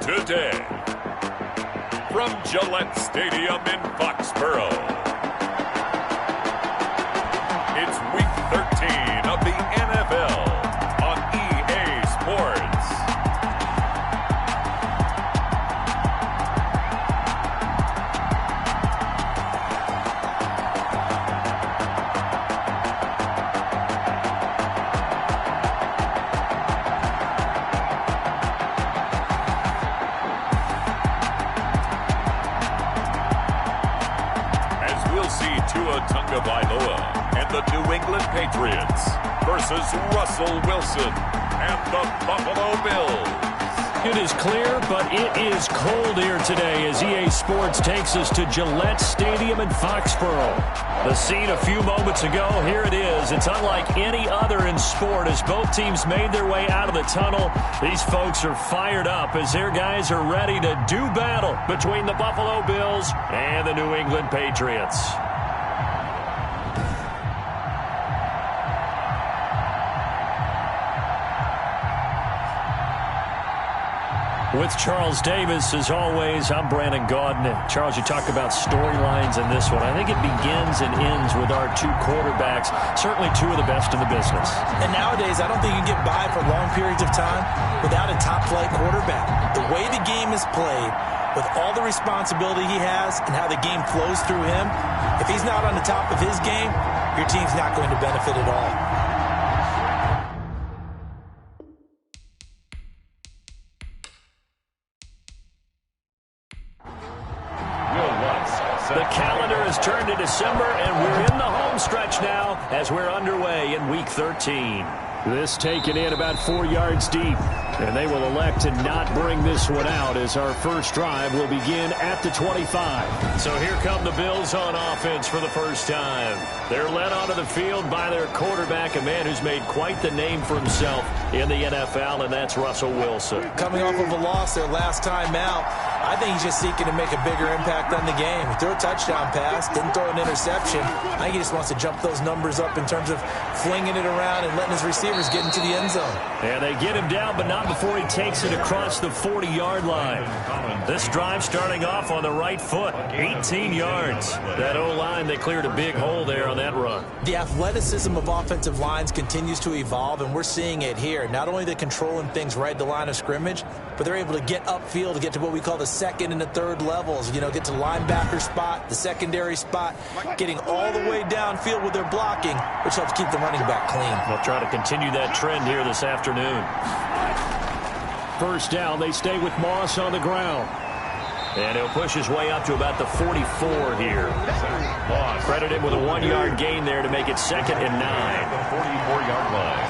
today. From Gillette Stadium in Foxborough, it's Week 13 of the NFL on EA Sports. And the New England Patriots versus Russell Wilson and the Buffalo Bills. It is clear, but it is cold here today as EA Sports takes us to Gillette Stadium in Foxborough. The scene a few moments ago, here it is. It's unlike any other in sport as both teams made their way out of the tunnel. These folks are fired up as their guys are ready to do battle between the Buffalo Bills and the New England Patriots. With Charles Davis, as always, I'm Brandon Gaudin. Charles, you talk about storylines in this one. I think it begins and ends with our two quarterbacks, certainly two of the best in the business. And nowadays, I don't think you can get by for long periods of time without a top-flight quarterback. The way the game is played, with all the responsibility he has and how the game flows through him, if he's not on the top of his game, your team's not going to benefit at all. The calendar has turned to December, and we're in the home stretch now as we're underway in Week 13. This taken in about 4 yards deep, and they will elect to not bring this one out as our first drive will begin at the 25. So here come the Bills on offense for the first time. They're led onto the field by their quarterback, a man who's made quite the name for himself in the NFL, and that's Russell Wilson. Coming off of a loss their last time out, I think he's just seeking to make a bigger impact on the game. He threw a touchdown pass, didn't throw an interception. I think he just wants to jump those numbers up in terms of flinging it around and letting his receivers get into the end zone. And they get him down, but not before he takes it across the 40-yard line. This drive starting off on the right foot, 18 yards. That O-line, they cleared a big hole there on that run. The athleticism of offensive lines continues to evolve, and we're seeing it here. Not only are they controlling things right at the line of scrimmage, but they're able to get upfield to get to what we call the second and the third levels. You know, get to the linebacker spot, the secondary spot, getting all the way downfield with their blocking, which helps keep the running back clean. They'll try to continue that trend here this afternoon. First down, they stay with Moss on the ground. And he'll push his way up to about the 44 here. Credit him with a 1-yard gain there to make it 2nd and 9. The 44-yard line.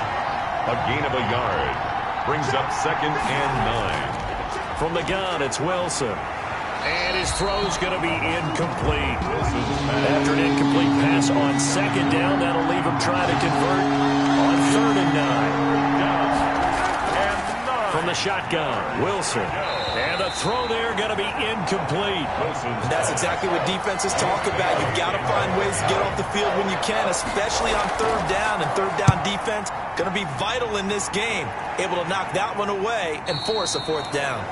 A gain of a yard. Brings up 2nd and 9. From the gun, it's Wilson. And his throw's going to be incomplete. After an incomplete pass on 2nd down, that'll leave him trying to convert on 3rd and 9. From the shotgun, Wilson. And the throw there going to be incomplete. That's exactly what defenses talk about. You've got to find ways to get off the field when you can, especially on 3rd down. And 3rd down defense going to be vital in this game. Able to knock that one away and force a 4th down.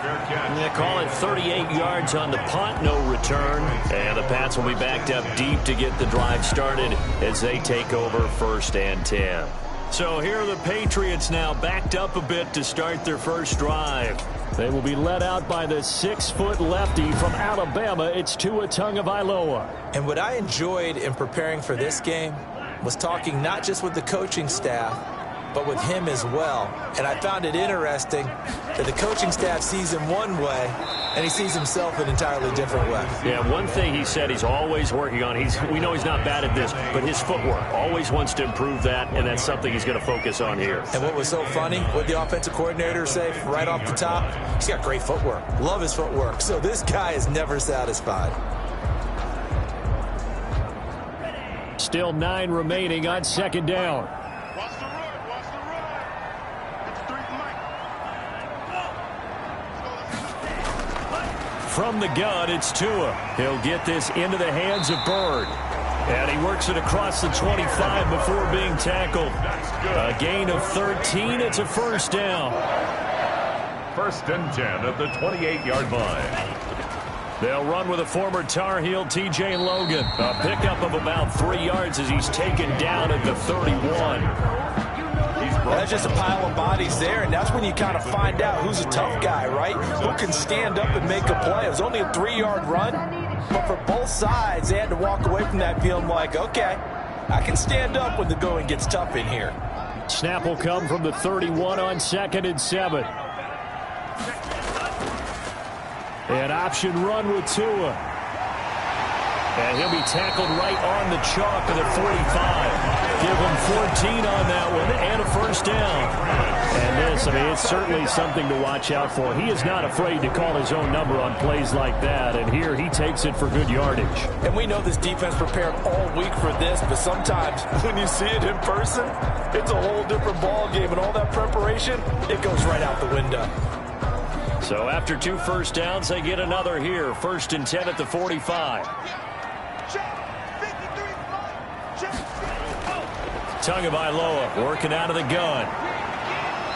They call it 38 yards on the punt, no return. And the Pats will be backed up deep to get the drive started as they take over 1st and 10. So here are the Patriots now backed up a bit to start their first drive. They will be led out by the 6-foot lefty from Alabama. It's Tua Tagovailoa. And what I enjoyed in preparing for this game was talking not just with the coaching staff, but with him as well. And I found it interesting that the coaching staff sees him one way, and he sees himself an entirely different way. Yeah, one thing he said he's always working on, we know he's not bad at this, but his footwork, always wants to improve that, and that's something he's going to focus on here. And what was so funny, what the offensive coordinator say right off the top, he's got great footwork. Love his footwork. So this guy is never satisfied. Still 9 remaining on 2nd down. From the gun, it's Tua. He'll get this into the hands of Bird. And he works it across the 25 before being tackled. A gain of 13. It's a 1st down. 1st and 10 at the 28-yard line. They'll run with a former Tar Heel, TJ Logan. A pickup of about 3 yards as he's taken down at the 31. That's just a pile of bodies there, and that's when you kind of find out who's a tough guy, right? Who can stand up and make a play. It was only a 3-yard run, but for both sides, they had to walk away from that feeling like, okay, I can stand up when the going gets tough in here. Snap will come from the 31 on 2nd and 7. An option run with Tua. And he'll be tackled right on the chalk of the 45. Give him 14 on that one and a 1st down. And this, I mean, it's certainly something to watch out for. He is not afraid to call his own number on plays like that. And here he takes it for good yardage. And we know this defense prepared all week for this, but sometimes when you see it in person, it's a whole different ball game. And all that preparation, it goes right out the window. So after 2 first downs, they get another here. 1st and 10 at the 45. Tagovailoa working out of the gun.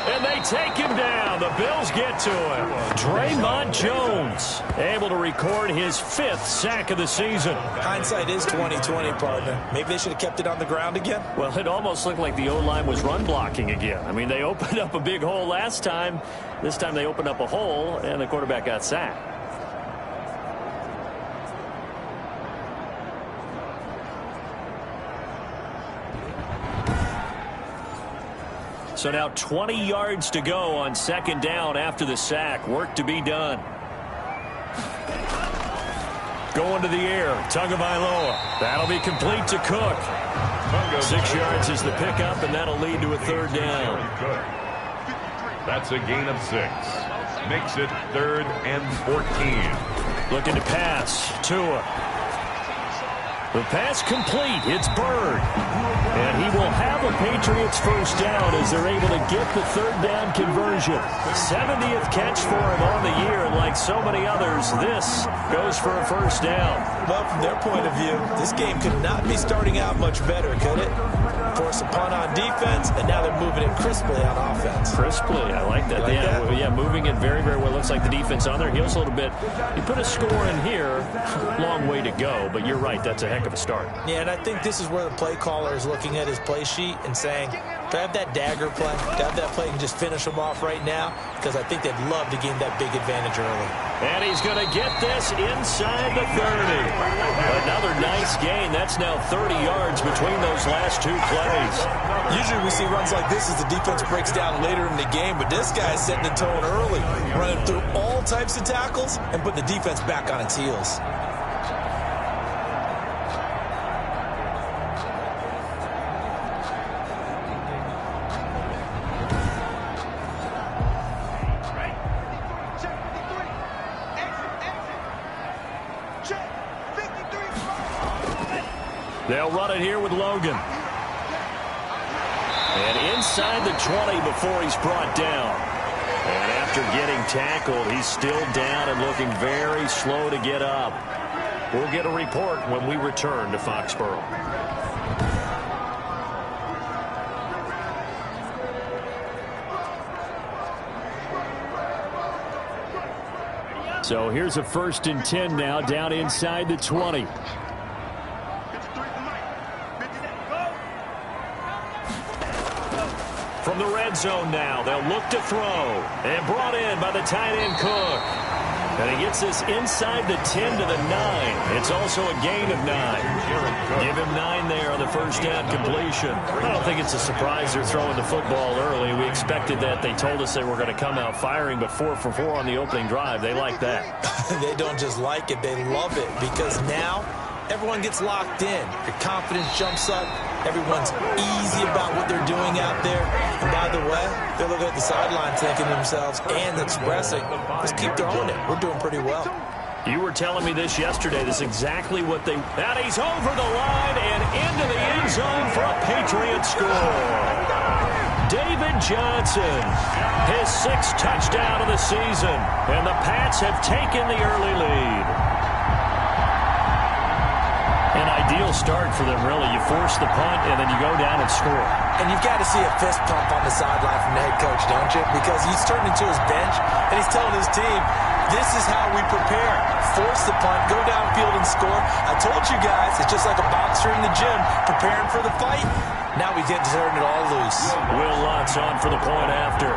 And they take him down. The Bills get to him. Draymond Jones able to record his 5th sack of the season. Hindsight is 20/20, partner. Maybe they should have kept it on the ground again. Well, it almost looked like the O-line was run blocking again. I mean, they opened up a big hole last time. This time they opened up a hole, and the quarterback got sacked. So now 20 yards to go on 2nd down after the sack. Work to be done. Going to the air. Tagovailoa. That'll be complete to Cook. 6 yards is the pickup, and that'll lead to a 3rd down. That's a gain of 6. Makes it 3rd and 14. Looking to pass. Tua. The pass complete. It's Bird. And he will have a Patriots 1st down as they're able to get the 3rd down conversion. 70th catch for him on the year, and like so many others, this goes for a 1st down. Well, from their point of view, this game could not be starting out much better, could it? Force a punt on defense, and now they're moving it crisply on offense. Crisply, I like that. Yeah, moving it very, very well. Looks like the defense on their heels a little bit. You put a score in here, long way to go, but you're right, that's a heck of a start. Yeah, and I think this is where the play caller is looking at his play sheet and saying, do I have that dagger play? Do I have that play and just finish them off right now? Because I think they'd love to gain that big advantage early. And he's going to get this inside the 30. Another nice gain. That's now 30 yards between those last 2 plays. Usually we see runs like this as the defense breaks down later in the game, but this guy's setting the tone early, running through all types of tackles and putting the defense back on its heels. They'll run it here with Logan. And inside the 20 before he's brought down. And after getting tackled, he's still down and looking very slow to get up. We'll get a report when we return to Foxborough. So here's a 1st and 10 now, down inside the 20. From the red zone now, they'll look to throw. And brought in by the tight end Cook. And he gets this inside the 10 to the 9. It's also a gain of 9. Give him 9 there on the 1st down completion. I don't think it's a surprise they're throwing the football early. We expected that. They told us they were going to come out firing, but 4 for 4 on the opening drive. They like that. They don't just like it, they love it, because now everyone gets locked in. Your confidence jumps up. Everyone's easy about what they're doing out there. And by the way, they're looking at the sideline thinking to themselves and expressing, let's keep throwing it. We're doing pretty well. You were telling me this yesterday. This is exactly what they... And he's over the line and into the end zone for a Patriot score. David Johnson, his 6th touchdown of the season. And the Pats have taken the early lead. And I ideal start for them, really. You force the punt, and then you go down and score. And you've got to see a fist pump on the sideline from the head coach, don't you? Because he's turned into his bench, and he's telling his team, this is how we prepare. Force the punt, go downfield and score. I told you guys, it's just like a boxer in the gym preparing for the fight. Now we get to turn it all loose. Will Lutz on for the point after.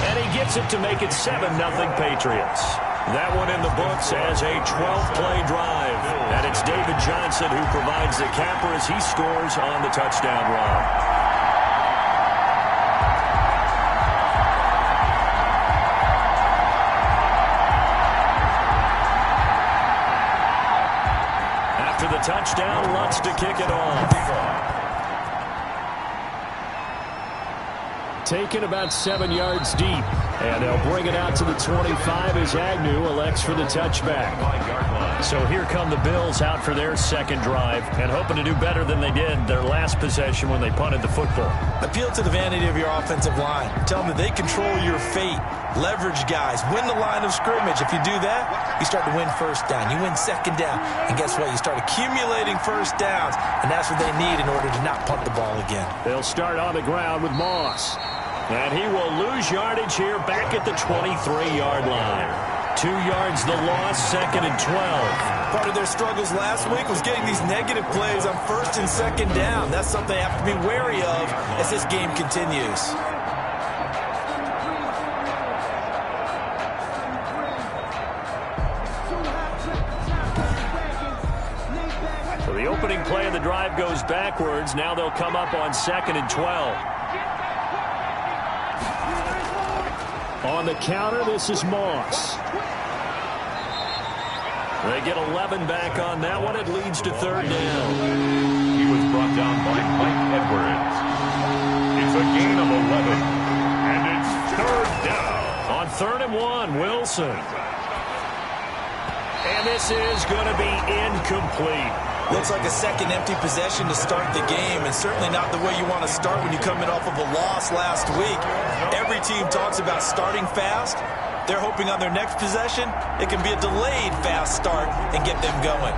And he gets it to make it 7-0 Patriots. That one in the books as a 12-play drive. And it's David Johnson who provides the capper as he scores on the touchdown run. After the touchdown, Lutz to kick it off. Taken about 7 yards deep. And they'll bring it out to the 25 as Agnew elects for the touchback. So here come the Bills out for their second drive and hoping to do better than they did their last possession when they punted the football. Appeal to the vanity of your offensive line. Tell them that they control your fate. Leverage guys. Win the line of scrimmage. If you do that, you start to win first down. You win second down. And guess what? You start accumulating first downs. And that's what they need in order to not punt the ball again. They'll start on the ground with Moss. And he will lose yardage here back at the 23-yard line. 2 yards the loss, 2nd and 12. Part of their struggles last week was getting these negative plays on 1st and 2nd down. That's something they have to be wary of as this game continues. So the opening play of the drive goes backwards. Now they'll come up on 2nd and 12. On the counter, this is Moss. They get 11 back on that one. It leads to 3rd down. He was brought down by Mike Edwards. It's a gain of 11. And it's 3rd down. On 3rd and 1, Wilson. And this is going to be incomplete. Looks like a second empty possession to start the game, and certainly not the way you want to start when you come in off of a loss last week. Every team talks about starting fast. They're hoping on their next possession, it can be a delayed fast start and get them going.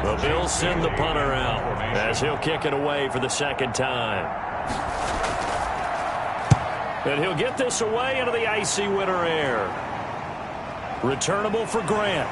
The Bills send the punter out as he'll kick it away for the 2nd time. And he'll get this away into the icy winter air. Returnable for Grant.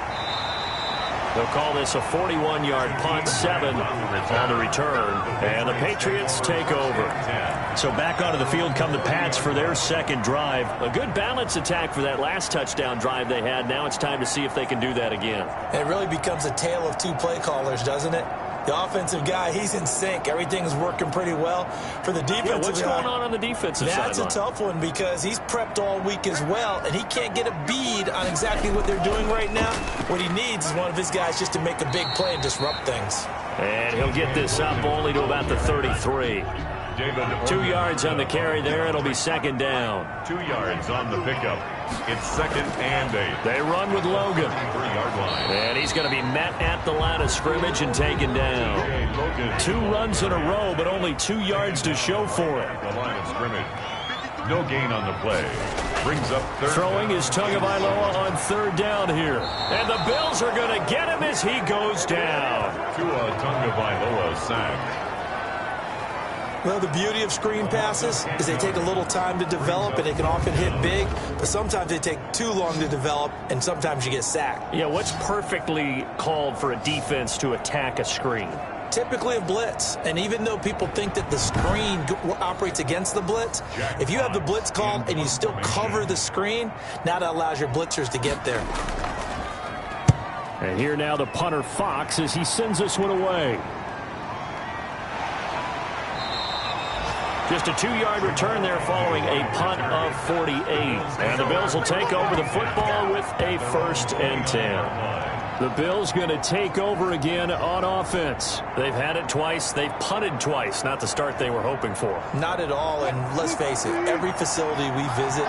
They'll call this a 41-yard punt, 7 on the return, and the Patriots take over. So back onto the field come the Pats for their 2nd drive. A good balance attack for that last touchdown drive they had. Now it's time to see if they can do that again. It really becomes a tale of 2 play callers, doesn't it? The offensive guy, he's in sync. Everything's working pretty well. For the defensive guy, what's going on the defensive side? That's a tough one because he's prepped all week as well, and he can't get a bead on exactly what they're doing right now. What he needs is one of his guys just to make a big play and disrupt things. And he'll get this up only to about the 33. 2 yards on the carry there. It'll be 2nd down. 2 yards on the pickup. It's 2nd and 8. They run with Logan. 3-yard line. And he's going to be met at the line of scrimmage and taken down. 2 runs in a row, but only 2 yards to show for it. The line of scrimmage. No gain on the play. Brings up 3rd. Throwing is Tagovailoa on 3rd down here. And the Bills are going to get him as he goes down. To a Tagovailoa sack. Well, the beauty of screen passes is they take a little time to develop, and they can often hit big, but sometimes they take too long to develop, and sometimes you get sacked. Yeah, what's perfectly called for a defense to attack a screen? Typically a blitz, and even though people think that the screen operates against the blitz, if you have the blitz called and you still cover the screen, now that allows your blitzers to get there. And here now the punter Fox as he sends this one away. Just a 2-yard return there following a punt of 48. And the Bills will take over the football with a 1st and 10. The Bills going to take over again on offense. They've had it twice. They've punted twice. Not the start they were hoping for. Not at all. And let's face it, every facility we visit,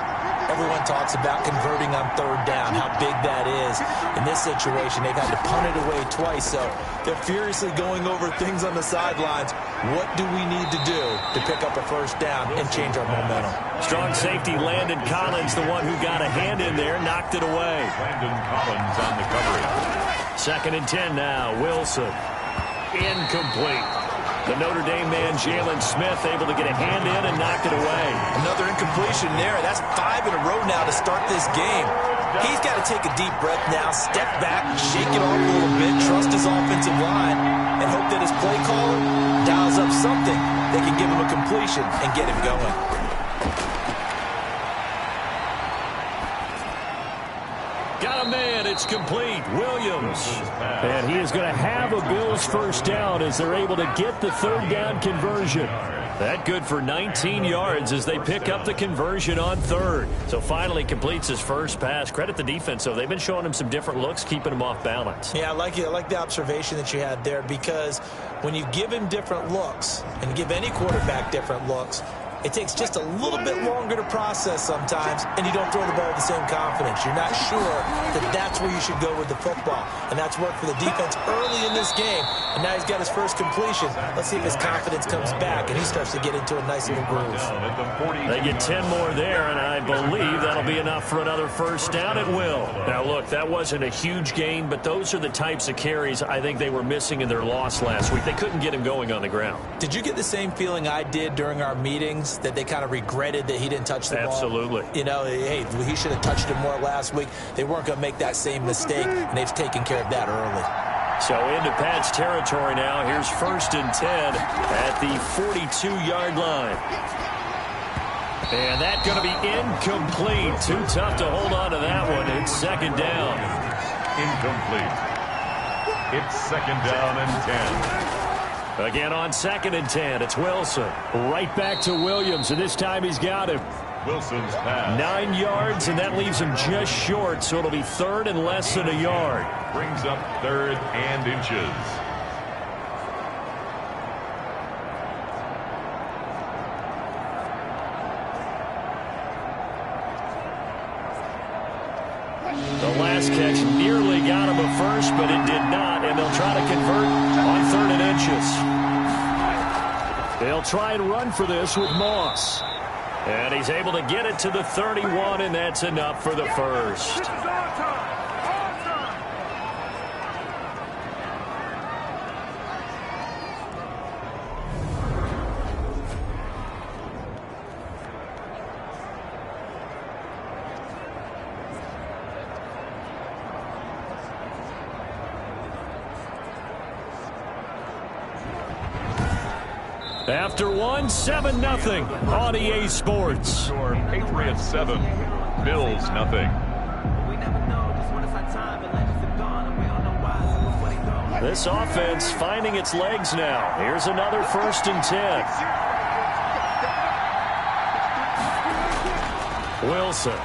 Everyone talks about converting on third down, how big that is. In this situation, they've had to punt it away twice, so they're furiously going over things on the sidelines. What do we need to do to pick up a first down and change our momentum? Strong safety Landon Collins, the one who got a hand in there, knocked it away. Landon Collins on the coverage. 2nd and 10 now. Wilson. Incomplete. The Notre Dame man, Jalen Smith, able to get a hand in and knocked it away. Another incompletion there. That's 5 in a row now to start this game. He's got to take a deep breath now, step back, shake it off a little bit, trust his offensive line, and hope that his play caller dials up something that can give him a completion and get him going. Got a man. It's complete. Williams. And he is going to have a Bills first down as they're able to get the third down conversion. That good for 19 yards as they pick up the conversion on third. So finally completes his first pass. Credit the defense, though. They've been showing him some different looks, keeping him off balance. Yeah, I like the observation that you had there, because when you give him different looks and you give any quarterback different looks, it takes just a little bit longer to process sometimes, and you don't throw the ball with the same confidence. You're not sure that that's where you should go with the football, and that's worked for the defense early in this game, and now he's got his first completion. Let's see if his confidence comes back, and he starts to get into a nice little groove. They get 10 more there, and I believe that'll be enough for another first down. It will. Now, look, that wasn't a huge gain, but those are the types of carries I think they were missing in their loss last week. They couldn't get him going on the ground. Did you get the same feeling I did during our meetings, that they kind of regretted that he didn't touch the ball? Absolutely. You know, hey, he should have touched it more last week. They weren't going to make that same mistake, and they've taken care of that early. So into Pat's territory now. Here's 1st and 10 at the 42-yard line. And that's going to be incomplete. Too tough to hold on to that one. It's 2nd down. Incomplete. It's 2nd down and 10. Again on 2nd and 10, it's Wilson. Right back to Williams, and this time he's got him. Wilson's pass. 9 yards, and that leaves him just short, so it'll be 3rd and less than a yard. Brings up 3rd and inches. The last catch nearly got him a first, but it did not, and they'll try to convert on 3rd and inches. They'll try and run for this with Moss. And he's able to get it to the 31, and that's enough for the first. After one, 7-0 on EA Sports. Score Patriots 7, Bills 0. This offense finding its legs now. Here's another 1st and 10. Wilson.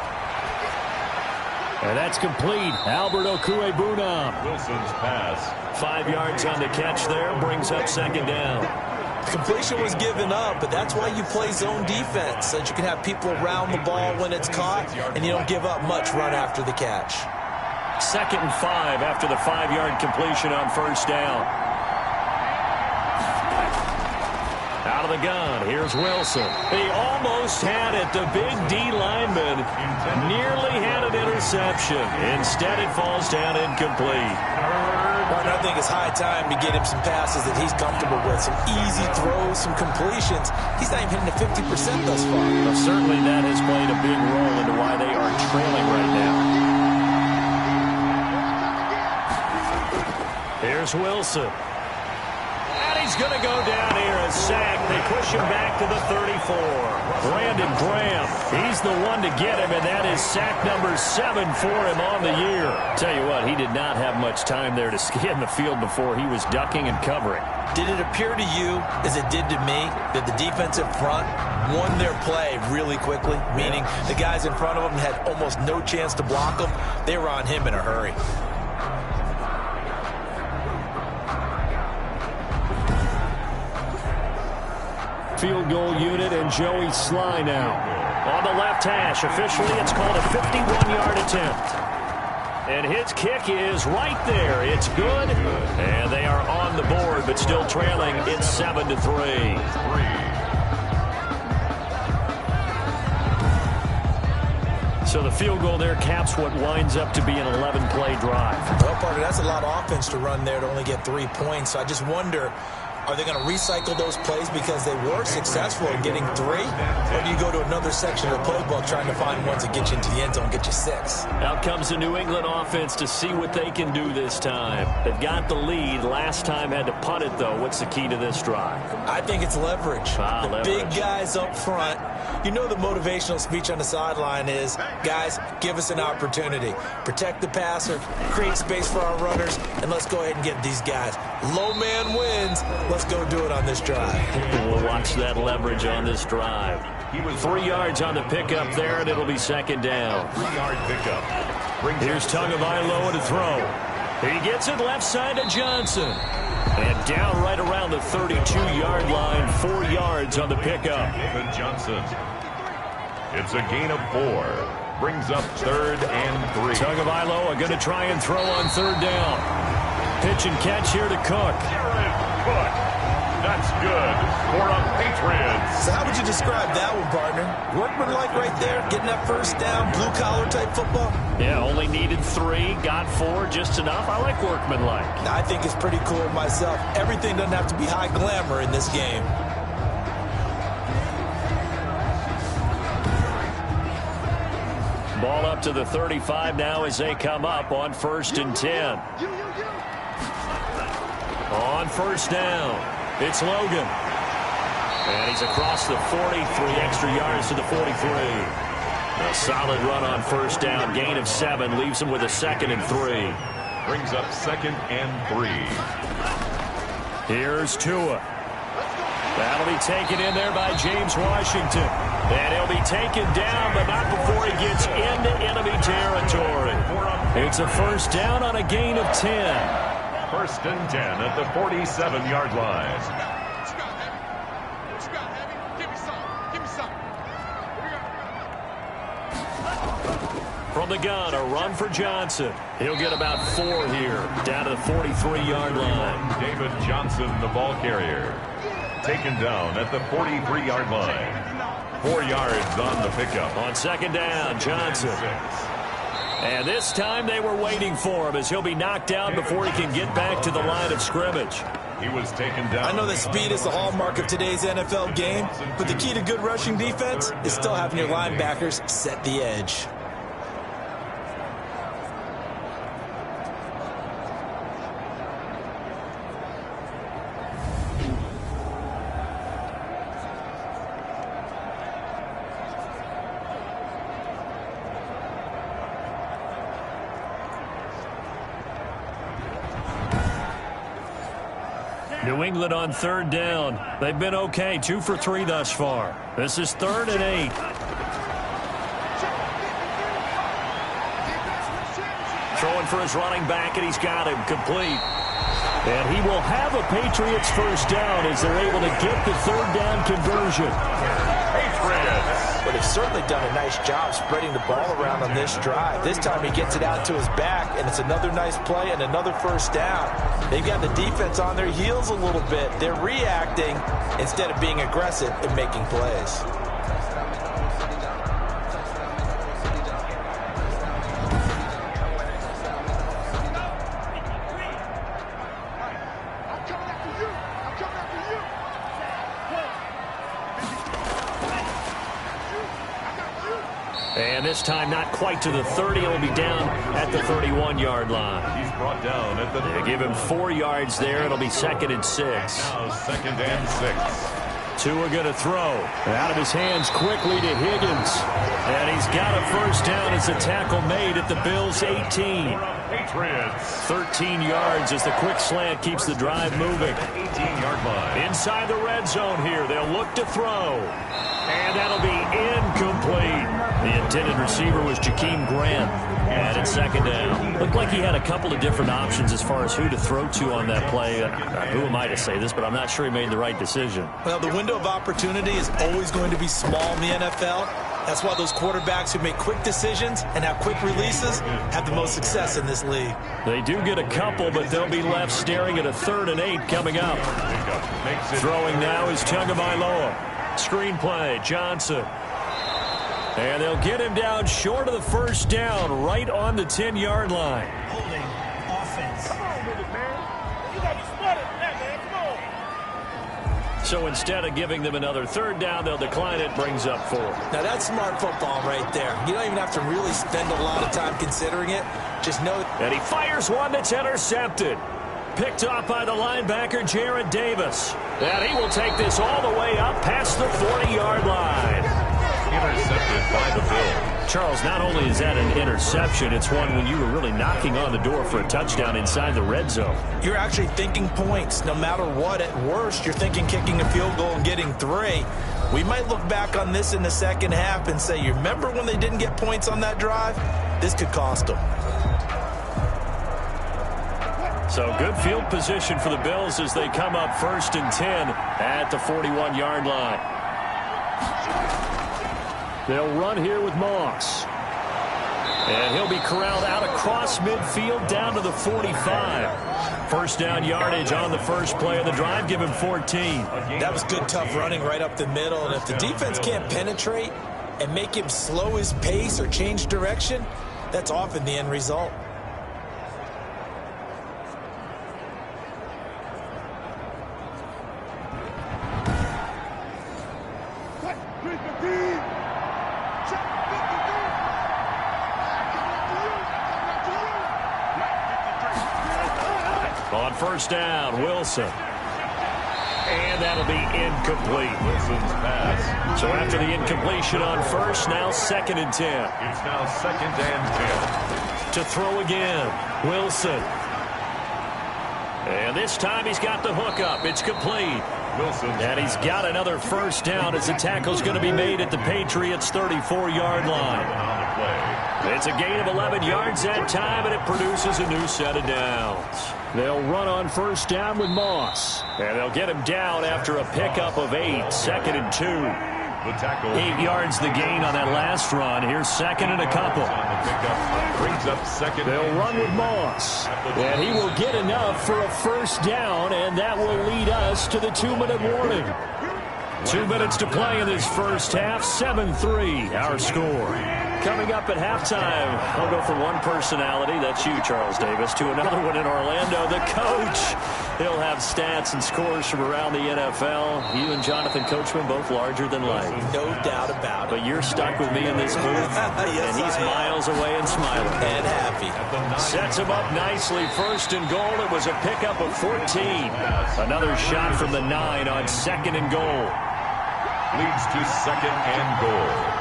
And that's complete. Albert Okwuegbunam. Wilson's pass. 5 yards on the catch there. Brings up 2nd down. Completion was given up, but that's why you play zone defense, so that you can have people around the ball when it's caught, and you don't give up much run after the catch. 2nd and 5 after the 5-yard completion on 1st down. Out of the gun, here's Wilson. He almost had it. The big D lineman nearly had an interception. Instead, it falls down incomplete. I think it's high time to get him some passes that he's comfortable with, some easy throws, some completions. He's not even hitting the 50% thus far. Well, certainly that has played a big role into why they are trailing right now. Here's Wilson. And he's going to go down here and sack. They push him back to the 34. Brandon Graham, he's the one to get him, and that is sack number 7 for him on the year. Tell you what, he did not have much time there to scan the field before he was ducking and covering. Did it appear to you, as it did to me, that the defensive front won their play really quickly? Meaning the guys in front of them had almost no chance to block him. They were on him in a hurry. Field goal unit and Joey Sly now. on the left hash. Officially, it's called a 51-yard attempt. And his kick is right there. It's good. And they are on the board, but still trailing. It's 7-3. So the field goal there caps what winds up to be an 11-play drive. Well, partner, that's a lot of offense to run there to only get 3 points. So I just wonder, are they going to recycle those plays because they were successful in getting 3? Or do you go to another section of the playbook trying to find ones that get you into the end zone, get you 6? Out comes the New England offense to see what they can do this time. They've got the lead. Last time had to punt it, though. What's the key to this drive? I think it's leverage. Leverage. Big guys up front. You know the motivational speech on the sideline is, guys, give us an opportunity. Protect the passer, create space for our runners, and let's go ahead and get these guys. Low man wins. Let's go do it on this drive. We'll watch that leverage on this drive. 3 yards on the pickup there, and it'll be second down. 3-yard pickup. Here's Tagovailoa to throw. He gets it left side to Johnson. And down right around the 32-yard line, 4 yards on the pickup. David Johnson. It's a gain of 4. Brings up 3rd and 3. Tagovailoa going to try and throw on 3rd down. Pitch and catch here to Cook. Cook. That's good for a Patriots. So how would you describe that one, partner? Workmanlike right there, getting that first down, blue-collar type football? Yeah, only needed 3, got 4, just enough. I like workmanlike. I think it's pretty cool myself. Everything doesn't have to be high glamour in this game. Ball up to the 35 now as they come up on 1st and 10. On 1st down, it's Logan. And he's across the 40, 3 extra yards to the 43. A solid run on 1st down, gain of 7, leaves him with a 2nd and 3. Brings up 2nd and 3. Here's Tua. That'll be taken in there by James Washington. And he'll be taken down, but not before he gets into enemy territory. It's a 1st down on a gain of 10. 1st and 10 at the 47-yard line. From the gun, a run for Johnson. He'll get about 4 here, down to the 43-yard line. David Johnson, the ball carrier. Taken down at the 43-yard line. 4 yards on the pickup. On 2nd down, Johnson. And this time they were waiting for him as he'll be knocked down before he can get back to the line of scrimmage. He was taken down. I know that speed is the hallmark of today's NFL game, but the key to good rushing defense is still having your linebackers set the edge. New England on 3rd down. They've been okay, 2 for 3 thus far. This is 3rd and 8. Throwing for his running back, and he's got him complete. And he will have a Patriots 1st down as they're able to get the 3rd down conversion. Patriots. But they've certainly done a nice job spreading the ball around on this drive. This time he gets it out to his back, and it's another nice play and another 1st down. They've got the defense on their heels a little bit. They're reacting instead of being aggressive and making plays. And this time not quite to the 30. He'll be down at the 31-yard line. He's brought down at the... They give him 4 yards there. It'll be 2nd and 6. Now 2nd and 6. Tua going to throw. Out of his hands quickly to Higgins. And he's got a 1st down as the tackle made at the Bills' 18. Patriots. 13 yards as the quick slant keeps the drive moving. 18-yard line. Inside the red zone here. They'll look to throw. And that'll be incomplete. The intended receiver was Jakeem Grant. And it's 2nd down. Looked like he had a couple of different options as far as who to throw to on that play. Who am I to say this, but I'm not sure he made the right decision. Well, the window of opportunity is always going to be small in the NFL. That's why those quarterbacks who make quick decisions and have quick releases have the most success in this league. They do get a couple, but they'll be left staring at a 3rd and 8 coming up. Throwing now is Tagovailoa. Screenplay, Johnson. And they'll get him down short of the first down, right on the 10-yard line. Holding offense. Come on with it, man. You got to be smarter than that, man. Come on. So instead of giving them another 3rd down, they'll decline it, brings up 4. Now, that's smart football right there. You don't even have to really spend a lot of time considering it. Just know. And he fires one that's intercepted. Picked off by the linebacker, Jarrad Davis. And he will take this all the way up past the 40-yard line. Intercepted by the Bills. Charles, not only is that an interception, it's one when you were really knocking on the door for a touchdown inside the red zone. You're actually thinking points. No matter what, at worst, you're thinking kicking a field goal and getting 3. We might look back on this in the second half and say, you remember when they didn't get points on that drive? This could cost them. So good field position for the Bills as they come up 1st and 10 at the 41-yard line. They'll run here with Moss. And he'll be corralled out across midfield down to the 45. First down yardage on the first play of the drive. Give him 14. That was good, tough running right up the middle. And if the defense can't penetrate and make him slow his pace or change direction, that's often the end result. On first down, Wilson. And that'll be incomplete. Wilson's pass. So after the incompletion on first, now 2nd and 10. It's now 2nd and 10. To throw again, Wilson. And this time he's got the hook up. It's complete. Wilson's And he's got another first down as the tackle's going to be made at the Patriots' 34-yard line. on the play. It's a gain of 11 yards that time, and it produces a new set of downs. They'll run on first down with Moss. And they'll get him down after a pickup of 8, 2nd and 2. The tackle. 8 yards the gain on that last run. Here's 2nd and a couple. On the pickup. Brings up 2nd. They'll run with Moss. And he will get enough for a first down, and that will lead us to the 2-minute warning. 2 minutes to play in this first half. 7-3, our score. Coming up at halftime, I'll go from one personality, that's you, Charles Davis, to another one in Orlando, the coach. He'll have stats and scores from around the NFL. You and Jonathan Coachman, both larger than life. No doubt about it. But you're stuck with me in this booth, Yes, and he's miles away and smiling. And happy. Sets him up nicely. 1st and goal. It was a pickup of 14. Another shot from the 9 on 2nd and goal. Leads to 2nd and goal.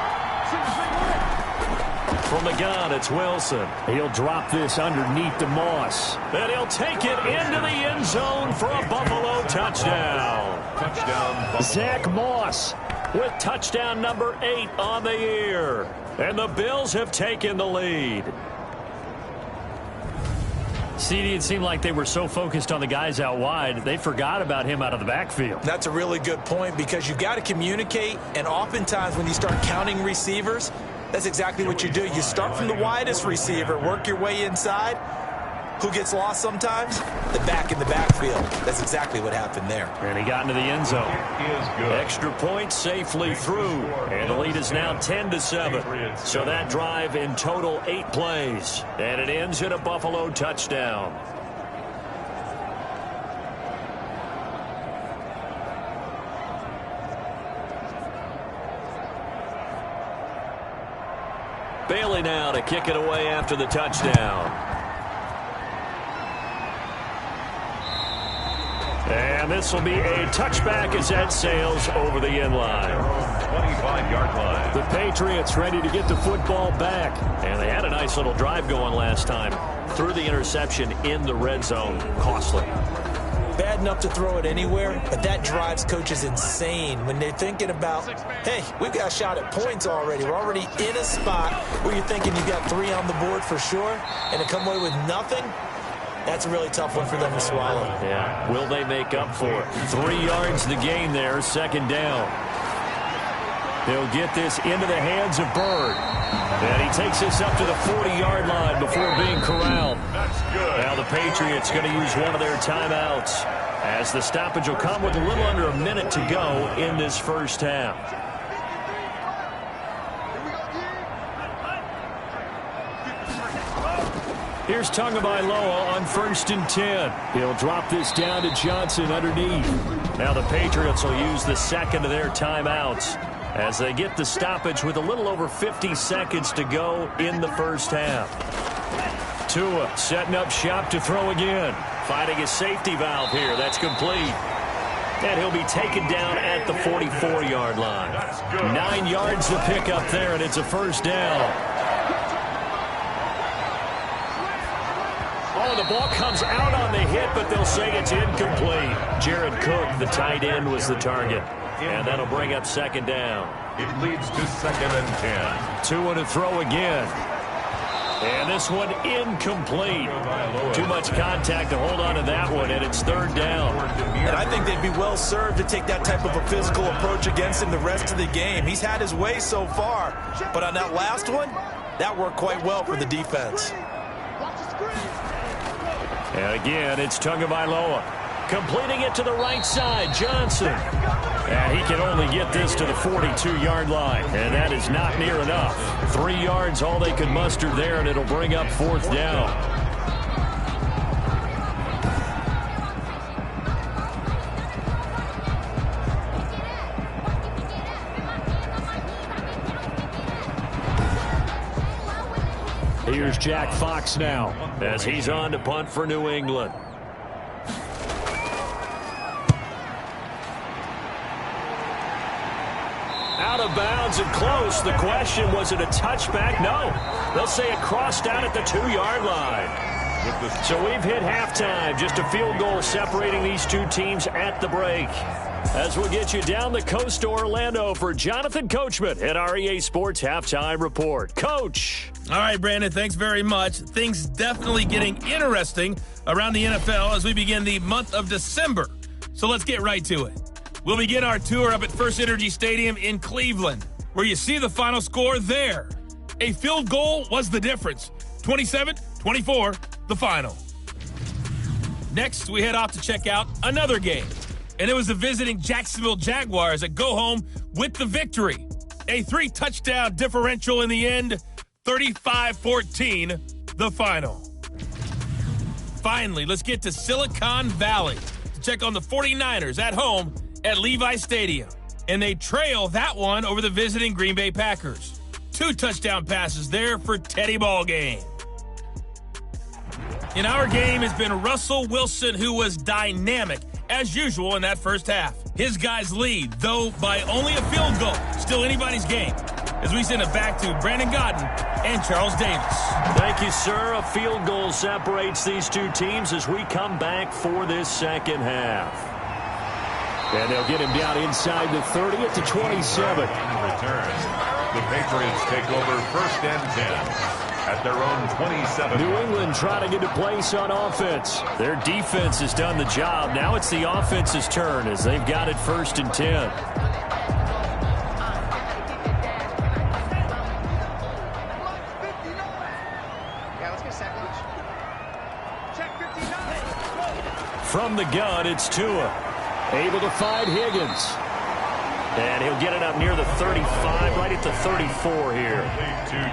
From the gun, it's Wilson. He'll drop this underneath to Moss. And he'll take it into the end zone for a Buffalo touchdown. Touchdown, Buffalo. Zach Moss with touchdown number 8 on the year. And the Bills have taken the lead. CD, it seemed like they were so focused on the guys out wide, they forgot about him out of the backfield. That's a really good point because you've got to communicate, and oftentimes when you start counting receivers, that's exactly what you do. You start from the widest receiver, work your way inside. Who gets lost sometimes? The back in the backfield. That's exactly what happened there. And he got into the end zone. It is good. Extra point safely through. And the lead is now 10-7. So that drive in total 8 plays. And it ends in a Buffalo touchdown. Bailey now to kick it away after the touchdown. And this will be a touchback as that sails over the end line. 25-yard line. The Patriots ready to get the football back. And they had a nice little drive going last time. Threw the interception in the red zone. Costly. Bad enough to throw it anywhere, but that drives coaches insane when they're thinking about, hey, we've got a shot at points already. We're already in a spot where you're thinking you've got 3 on the board for sure, and to come away with nothing, that's a really tough one for them to swallow. Yeah, will they make up for it? 3 yards the gain there, 2nd down. He'll get this into the hands of Bird. And he takes this up to the 40-yard line before being corralled. That's good. Now the Patriots going to use one of their timeouts, as the stoppage will come with a little under a minute to go in this first half. Here's Tagovailoa on 1st and 10. He'll drop this down to Johnson underneath. Now the Patriots will use the second of their timeouts as they get the stoppage with a little over 50 seconds to go in the first half. Tua setting up shop to throw again. Finding his safety valve here. That's complete. And he'll be taken down at the 44-yard line. 9 yards to pick up there, and it's a first down. Oh, the ball comes out on the hit, but they'll say it's incomplete. Jared Cook, the tight end, was the target. And that'll bring up second down. It leads to 2nd and 10. Tua to throw again. And this one incomplete. Too much contact to hold on to that one, and it's 3rd down. And I think they'd be well served to take that type of a physical approach against him the rest of the game. He's had his way so far, but on that last one, that worked quite well for the defense. And again, it's Tagovailoa. Completing it to the right side, Johnson. And he can only get this to the 42-yard line, and that is not near enough. 3 yards, all they could muster there, and it'll bring up 4th down. Here's Jack Fox now, as he's on to punt for New England. Out of bounds and close. The question, was it a touchback? No. They'll say it crossed out at the 2-yard line. So we've hit halftime. Just a field goal separating these two teams at the break. As we'll get you down the coast to Orlando for Jonathan Coachman at our EA Sports Halftime Report. Coach. All right, Brandon, thanks very much. Things definitely getting interesting around the NFL as we begin the month of December. So let's get right to it. We'll begin our tour up at First Energy Stadium in Cleveland, where you see the final score there. A field goal was the difference. 27-24, the final. Next, we head off to check out another game. And it was the visiting Jacksonville Jaguars that go home with the victory. A 3-touchdown differential in the end, 35-14, the final. Finally, let's get to Silicon Valley to check on the 49ers at home at Levi Stadium. And they trail that one over the visiting Green Bay Packers. 2 touchdown passes there for Teddy Ballgame. In our game has been Russell Wilson, who was dynamic as usual in that first half. His guys lead, though by only a field goal. Still anybody's game. As we send it back to Brandon Godden and Charles Davis. Thank you, sir. A field goal separates these two teams as we come back for this second half. And they'll get him down inside the 30 at the 27. Return. The Patriots take over 1st and 10. At their own 27. New England trying to get a place on offense. Their defense has done the job. Now it's the offense's turn as they've got it 1st and 10. Yeah, let's get second. Check 59. From the gun, it's Tua. Able to find Higgins. And he'll get it up near the 35, right at the 34 here.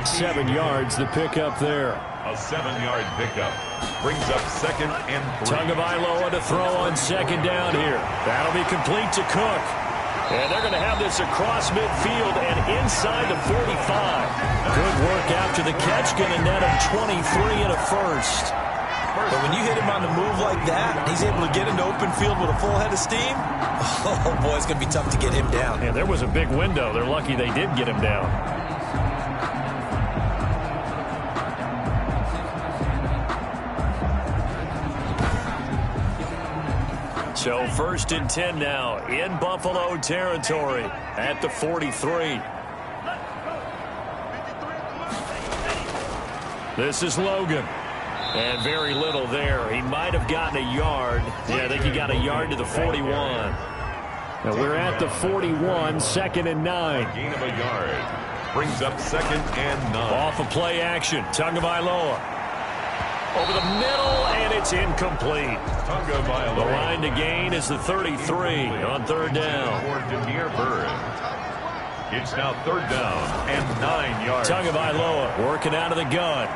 7 yards, the pickup there. A 7-yard pickup brings up 2nd and 3. Tagovailoa to throw on 2nd down here. That'll be complete to Cook. And they're going to have this across midfield and inside the 45. Good work after the catch, going to net him 23 and a first. But when you hit him on the move like that, and he's able to get into open field with a full head of steam, oh boy, it's going to be tough to get him down. Yeah, there was a big window. They're lucky they did get him down. So 1st and 10 now in Buffalo territory at the 43. This is Logan. And very little there. He might have gotten a yard. Yeah, I think he got a yard to the 41. And we're at the 41, 2nd and 9. Gain of a yard. Brings up 2nd and 9. Off of play action. Tagovailoa. Over the middle, and it's incomplete. Tagovailoa. The line to gain is the 33 on 3rd down. It's now 3rd down and 9 yards. Tagovailoa working out of the gun.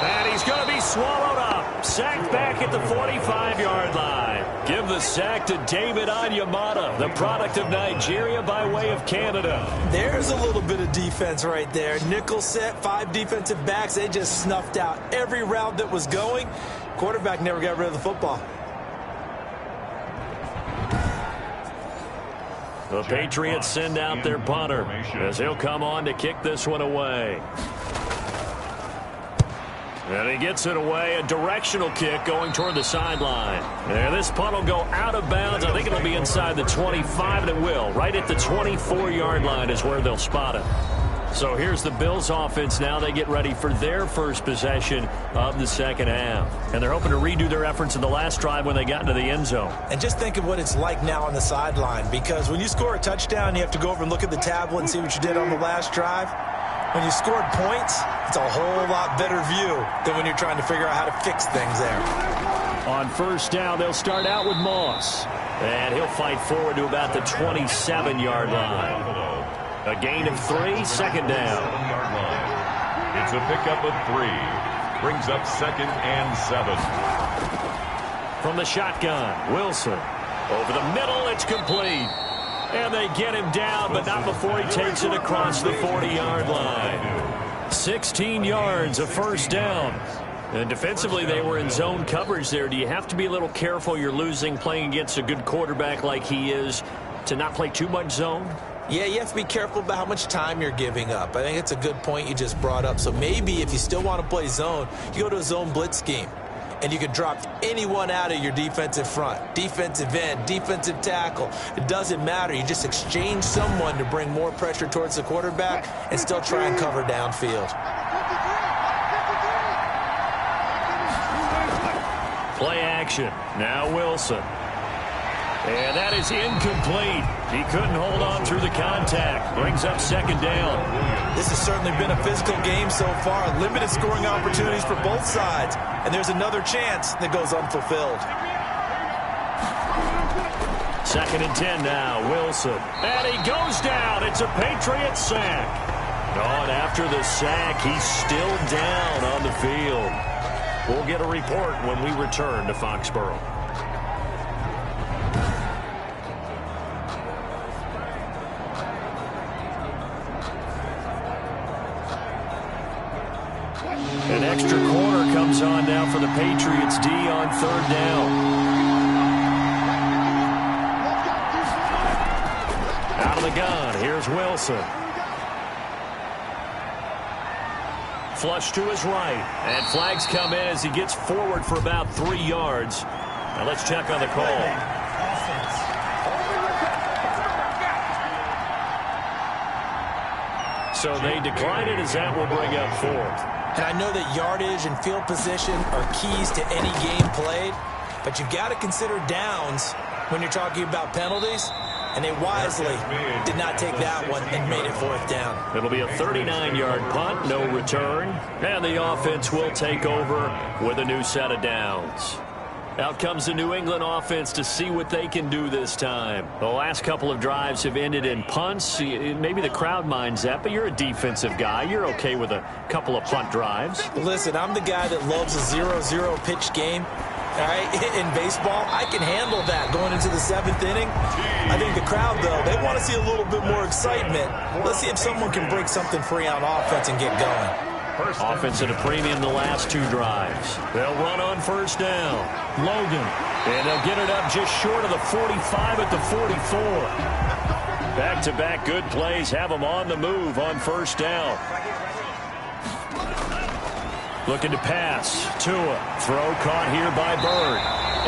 And he's going to be swallowed up. Sacked back at the 45-yard line. Give the sack to David Onyemata, the product of Nigeria by way of Canada. There's a little bit of defense right there. Nickel set, 5 defensive backs. They just snuffed out every route that was going. Quarterback never got rid of the football. The Patriots send out their punter as he'll come on to kick this one away. And he gets it away, a directional kick going toward the sideline. And this punt will go out of bounds. I think it'll be inside the 25, and it will. Right at the 24-yard line is where they'll spot it. So here's the Bills offense now. They get ready for their first possession of the second half. And they're hoping to redo their efforts in the last drive when they got into the end zone. And just think of what it's like now on the sideline, because when you score a touchdown, you have to go over and look at the tablet and see what you did on the last drive. When you scored points, it's a whole lot better view than when you're trying to figure out how to fix things there. On 1st down, they'll start out with Moss. And he'll fight forward to about the 27-yard line. A gain of 3, 2nd down. It's a pickup of 3. Brings up 2nd and 7. From the shotgun, Wilson. Over the middle, it's complete. And they get him down, but not before he takes it across the 40-yard line. 16 yards, a 1st down. And defensively, they were in zone coverage there. Do you have to be a little careful? You're losing playing against a good quarterback like he is to not play too much zone? Yeah, you have to be careful about how much time you're giving up. I think it's a good point you just brought up. So maybe if you still want to play zone, you go to a zone blitz scheme. And you can drop anyone out of your defensive front, defensive end, defensive tackle. It doesn't matter. You just exchange someone to bring more pressure towards the quarterback and still try and cover downfield. Play action. Now Wilson. And that is incomplete. He couldn't hold on through the contact. Brings up 2nd down. This has certainly been a physical game so far. Limited scoring opportunities for both sides. And there's another chance that goes unfulfilled. 2nd and 10 now. Wilson. And he goes down. It's a Patriot sack. On after the sack, he's still down on the field. We'll get a report when we return to Foxborough. An extra corner comes on now for the Patriots D on 3rd down. Out of the gun, here's Wilson. Flush to his right, and flags come in as he gets forward for about 3 yards. Now let's check on the call. So they decline it as that will bring up 4th. And I know that yardage and field position are keys to any game played, but you've got to consider downs when you're talking about penalties, and they wisely did not take that one and made it 4th down. It'll be a 39-yard punt, no return, and the offense will take over with a new set of downs. Out comes the New England offense to see what they can do this time. The last couple of drives have ended in punts. Maybe the crowd minds that, but you're a defensive guy. You're okay with a couple of punt drives. Listen, I'm the guy that loves a 0-0 pitch game. All right, in baseball, I can handle that going into the 7th inning. I think the crowd, though, they want to see a little bit more excitement. Let's see if someone can break something free on offense and get going. Offense at a premium the last 2 drives. They'll run on 1st down. Logan. And they'll get it up just short of the 45 at the 44. Back-to-back good plays have them on the move on 1st down. Looking to pass. Tua. Throw caught here by Bird.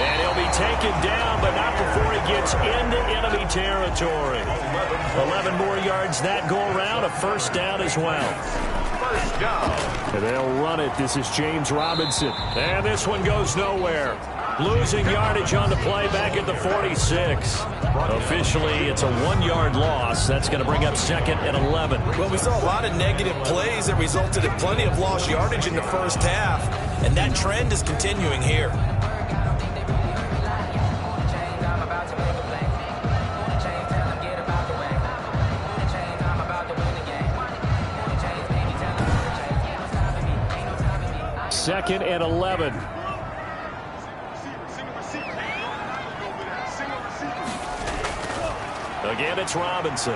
And he'll be taken down, but not before he gets into enemy territory. 11 more yards that go around. A 1st down as well. First down. And they'll run it. This is James Robinson. And this one goes nowhere. Losing yardage on the play back at the 46. Officially, it's a 1-yard loss. That's going to bring up 2nd and 11. Well, we saw a lot of negative plays that resulted in plenty of lost yardage in the first half, and that trend is continuing here. Second and 11. Again, it's Robinson.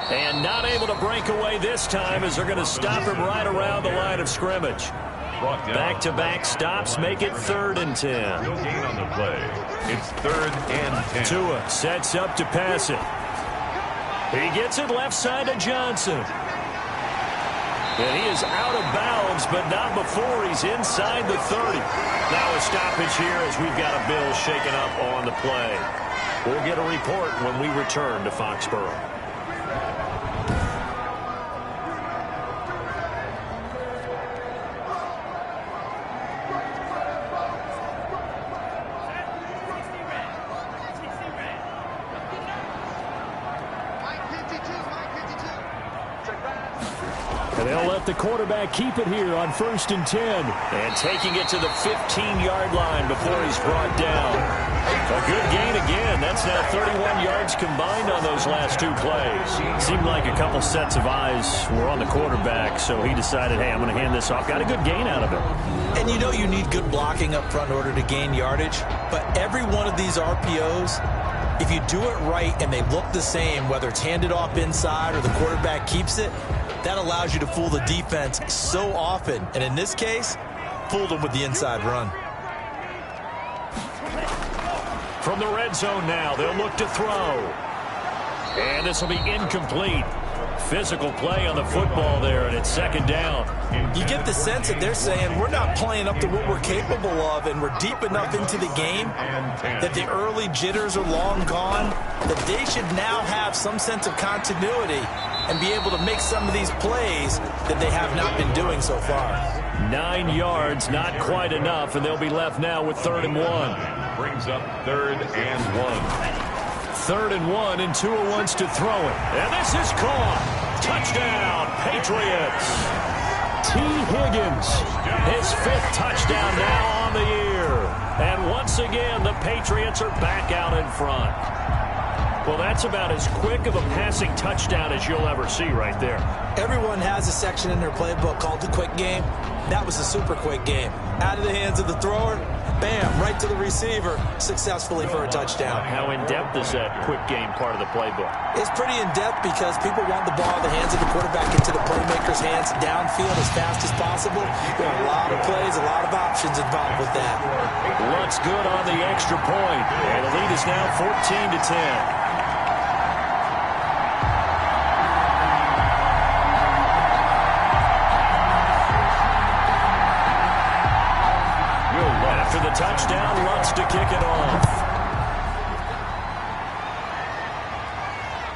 And not able to break away this time as they're going to stop him right around the line of scrimmage. Back-to-back stops make it 3rd and 10. No gain on the play. It's 3rd and 10. Tua sets up to pass it. He gets it left side to Johnson. And he is out of bounds, but not before he's inside the 30. Now a stoppage here as we've got a bill shaken up on the play. We'll get a report when we return to Foxborough. And they'll let the quarterback keep it here on 1st and 10. And taking it to the 15-yard line before he's brought down. A good gain again. That's now 31 yards combined on those last 2 plays. Seemed like a couple sets of eyes were on the quarterback, so he decided, hey, I'm going to hand this off. Got a good gain out of it. And you know you need good blocking up front in order to gain yardage, but every one of these RPOs, if you do it right and they look the same, whether it's handed off inside or the quarterback keeps it, that allows you to fool the defense so often. And in this case, fooled them with the inside run. From the red zone now, they'll look to throw. And this will be incomplete. Physical play on the football there, and it's 2nd down. You get the sense that they're saying we're not playing up to what we're capable of, and we're deep enough into the game that the early jitters are long gone, that they should now have some sense of continuity and be able to make some of these plays that they have not been doing so far. 9 yards, not quite enough, and they'll be left now with 3rd and 1. Brings up 3rd and 1. 3rd and 1, and Tua wants to throw it. And this is caught. Touchdown, Patriots. T. Higgins, his 5th touchdown now on the year. And once again, the Patriots are back out in front. Well, that's about as quick of a passing touchdown as you'll ever see right there. Everyone has a section in their playbook called the quick game. That was a super quick game. Out of the hands of the thrower, bam, right to the receiver, successfully for a touchdown. How in-depth is that quick game part of the playbook? It's pretty in-depth because people want the ball in the hands of the quarterback into the playmaker's hands downfield as fast as possible. There are a lot of plays, a lot of options involved with that. Looks good on the extra point. And the lead is now 14-10. After the touchdown, Lutz to kick it off.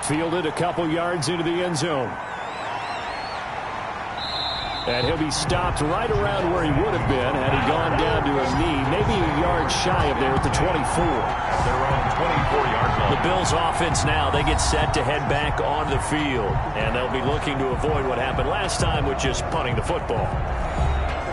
Fielded a couple yards into the end zone. And he'll be stopped right around where he would have been had he gone down to a knee, maybe a yard shy of there at the 24. They're on 24-yard line. The Bills offense now, they get set to head back onto the field. And they'll be looking to avoid what happened last time with just punting the football.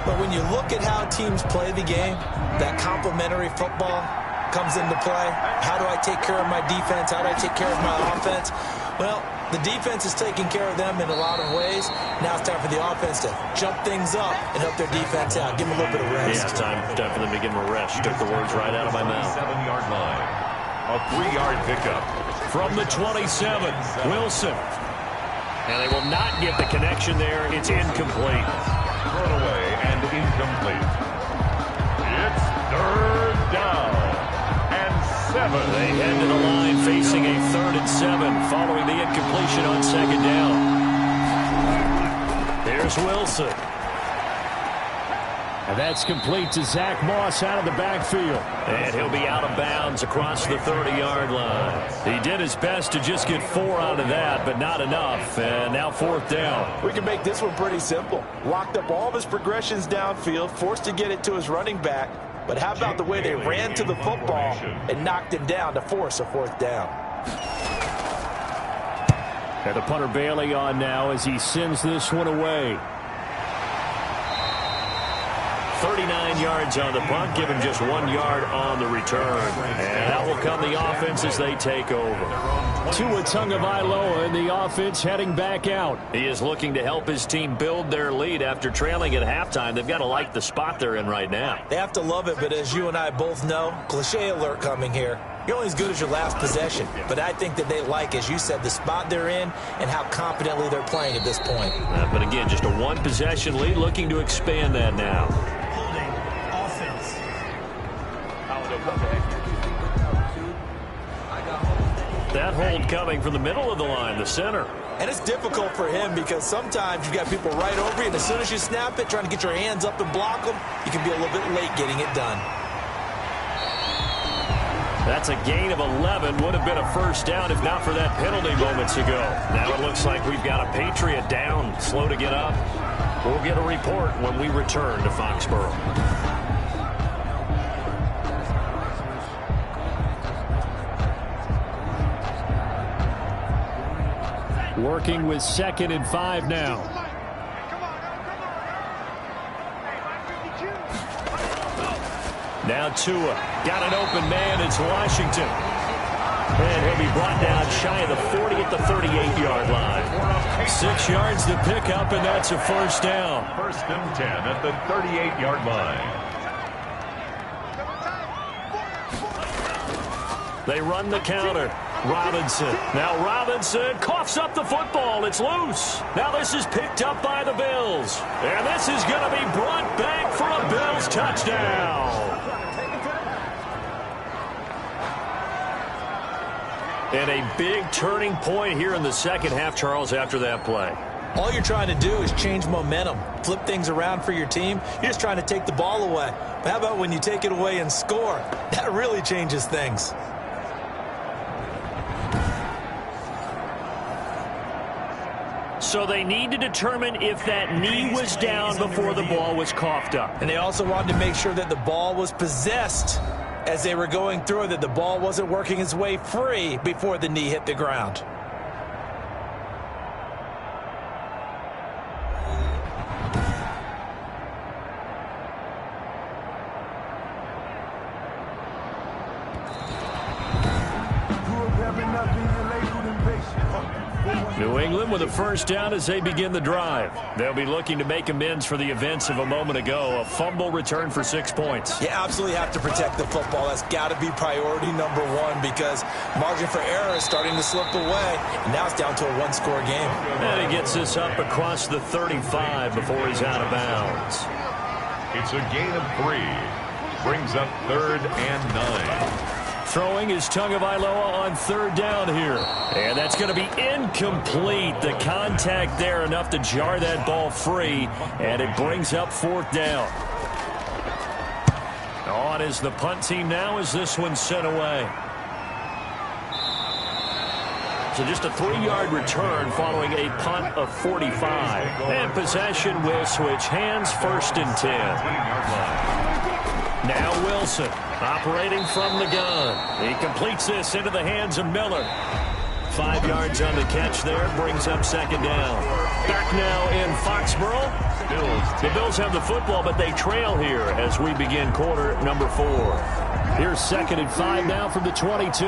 But when you look at how teams play the game, that complementary football comes into play. How do I take care of my defense? How do I take care of my offense? Well, the defense is taking care of them in a lot of ways. Now it's time for the offense to jump things up and help their defense out. Give them a little bit of rest. Yeah, time for them to give them a rest. Took the words right out of my mouth. 7-yard line. A 3-yard pickup. From the 27, Wilson. And they will not get the connection there. It's incomplete. Thrown away and incomplete. It's 3rd down and 7. They head to the line facing a 3rd and 7 following the incompletion on 2nd down. Here's Wilson. And that's complete to Zach Moss out of the backfield. And he'll be out of bounds across the 30-yard line. He did his best to just get 4 out of that, but not enough. And now 4th down. We can make this one pretty simple. Locked up all of his progressions downfield, forced to get it to his running back. But how about the way they ran to the football and knocked him down to force a 4th down? And the punter Bailey on now as he sends this one away. 39 yards on the punt, given just 1 yard on the return. And out will come the offense as they take over. Tua Tagovailoa and the offense heading back out. He is looking to help his team build their lead after trailing at halftime. They've got to like the spot they're in right now. They have to love it, but as you and I both know, cliche alert coming here. You're only as good as your last possession. But I think that they like, as you said, the spot they're in and how confidently they're playing at this point. But again, just a 1-possession lead, looking to expand that now. That hold coming from the middle of the line, the center. And it's difficult for him because sometimes you've got people right over you, and as soon as you snap it, trying to get your hands up and block them, you can be a little bit late getting it done. That's a gain of 11. Would have been a 1st down if not for that penalty moments ago. Now it looks like we've got a Patriot down, slow to get up. We'll get a report when we return to Foxborough. Working with 2nd and 5 now. Now Tua. Got an open man. It's Washington. And he'll be brought down shy of the 40 at the 38-yard line. 6 yards to pick up, and that's a 1st down. 1st and 10 at the 38-yard line. They run the counter. Robinson. Now Robinson coughs up the football. It's loose. Now this is picked up by the Bills. And this is going to be brought back for a Bills touchdown. And a big turning point here in the 2nd half, Charles, after that play. All you're trying to do is change momentum, flip things around for your team. You're just trying to take the ball away. But how about when you take it away and score? That really changes things. So they need to determine if that knee was down before the ball was coughed up. And they also wanted to make sure that the ball was possessed as they were going through it, that the ball wasn't working its way free before the knee hit the ground. New England with a 1st down as they begin the drive. They'll be looking to make amends for the events of a moment ago. A fumble return for 6 points. You absolutely have to protect the football. That's got to be priority number 1 because margin for error is starting to slip away. And now it's down to a 1-score game. And he gets this up across the 35 before he's out of bounds. It's a gain of 3. Brings up 3rd and 9. Throwing is Tagovailoa on 3rd down here. And that's going to be incomplete. The contact there enough to jar that ball free. And it brings up 4th down. On is the punt team now as this one's sent away. So just a 3-yard return following a punt of 45. And possession will switch hands, 1st and 10. Now Wilson operating from the gun. He completes this into the hands of Miller. 5 yards on the catch there, brings up 2nd down. Back now in Foxborough. The Bills have the football, but they trail here as we begin quarter number 4. Here's 2nd and 5 now from the 22.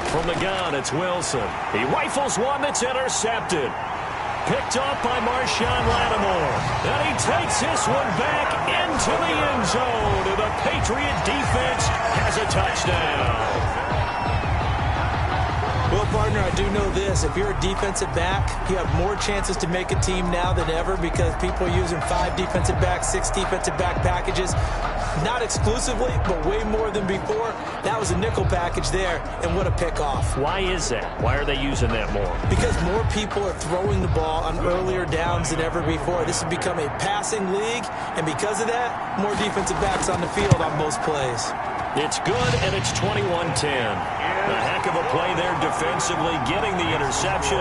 From the gun, it's Wilson. He rifles one that's intercepted. Picked off by Marshawn Lattimore. And he takes this one back into the end zone. And the Patriot defense has a touchdown. Well, partner, I do know this. If you're a defensive back, you have more chances to make a team now than ever because people are using 5 defensive backs, 6 defensive back packages. Not exclusively, but way more than before. That was a nickel package there, and what a pickoff. Why is that? Why are they using that more? Because more people are throwing the ball on earlier downs than ever before. This has become a passing league, and because of that, more defensive backs on the field on most plays. It's good, and it's 21-10. A heck of a play there defensively, getting the interception,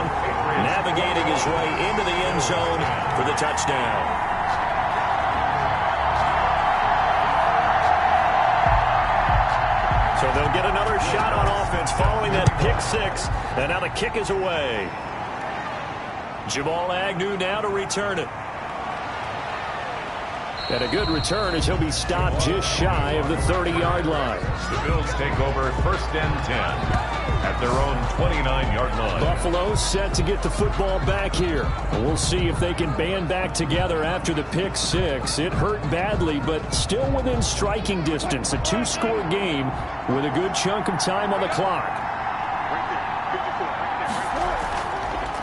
navigating his way into the end zone for the touchdown. So they'll get another shot on offense following that pick six, and now the kick is away. Jamal Agnew now to return it. And a good return as he'll be stopped just shy of the 30-yard line. The Bills take over 1st and 10 at their own 29-yard line. Buffalo set to get the football back here. We'll see if they can band back together after the pick six. It hurt badly, but still within striking distance. A 2-score game with a good chunk of time on the clock.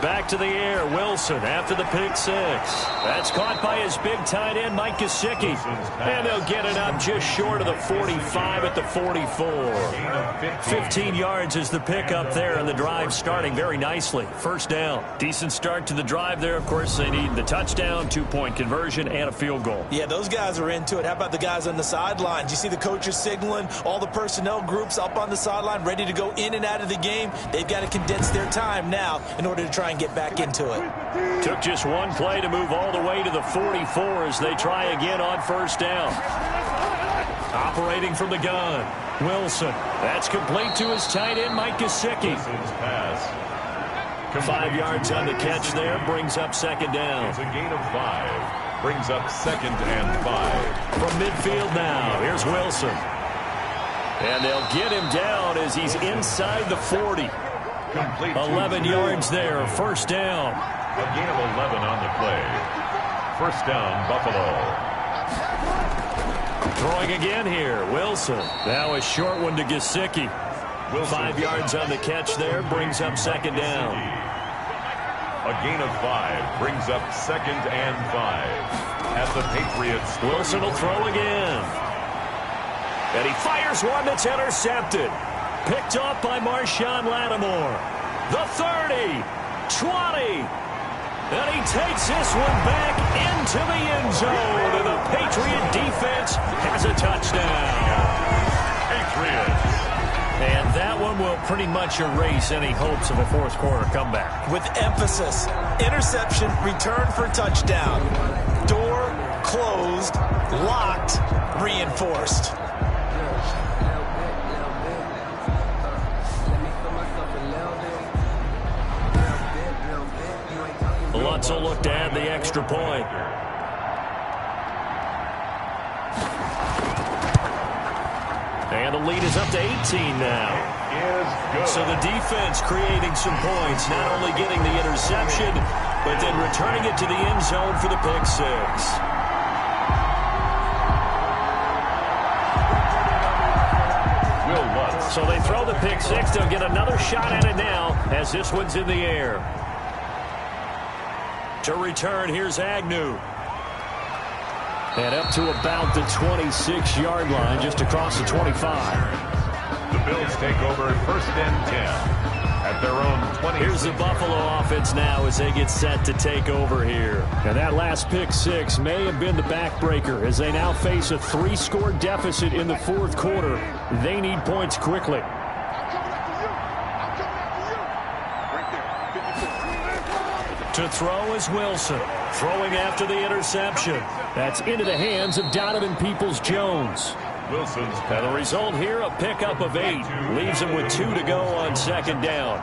Back to the air, Wilson after the pick six. That's caught by his big tight end, Mike Gesicki. And they'll get it up just short of the 45 at the 44. 15 yards is the pickup there, and the drive starting very nicely. 1st down. Decent start to the drive there. Of course, they need the touchdown, 2-point conversion, and a field goal. Yeah, those guys are into it. How about the guys on the sidelines? You see the coaches signaling, all the personnel groups up on the sideline ready to go in and out of the game. They've got to condense their time now in order to try and get back into it. Took just one play to move all the way to the 44 as they try again on 1st down. Operating from the gun, Wilson. That's complete to his tight end, Mike Gesicki. 5 yards on the catch there, brings up 2nd down. It's a gain of 5, brings up 2nd and 5. From midfield now, here's Wilson. And they'll get him down as he's inside the 40. 11 yards there, 1st down. A gain of 11 on the play. 1st down, Buffalo. Throwing again here, Wilson. Now a short one to Gesicki. 5 yards on the catch there, brings up 2nd down. A gain of 5 brings up 2nd and 5 at the Patriots. Wilson will throw again. And he fires one that's intercepted. Picked off by Marshawn Lattimore. The 30, 20. And he takes this one back into the end zone. And the Patriot defense has a touchdown. Patriots. And that one will pretty much erase any hopes of a 4th quarter comeback. With emphasis, interception, return for touchdown. Door closed, locked, reinforced. Lutz will look to add the extra point. And the lead is up to 18 now. So the defense creating some points, not only getting the interception, but then returning it to the end zone for the pick six. So they throw the pick six. They'll get another shot at it now as this one's in the air. To return, here's Agnew. And up to about the 26-yard line, just across the 25. The Bills take over 1st and 10 at their own 20. Here's the Buffalo offense now as they get set to take over here. And that last pick six may have been the backbreaker as they now face a 3-score deficit in the 4th quarter. They need points quickly. To throw is Wilson, throwing after the interception. That's into the hands of Donovan Peoples-Jones. Wilson's and the result here, a pickup of 8. Leaves him with 2 to go on 2nd down.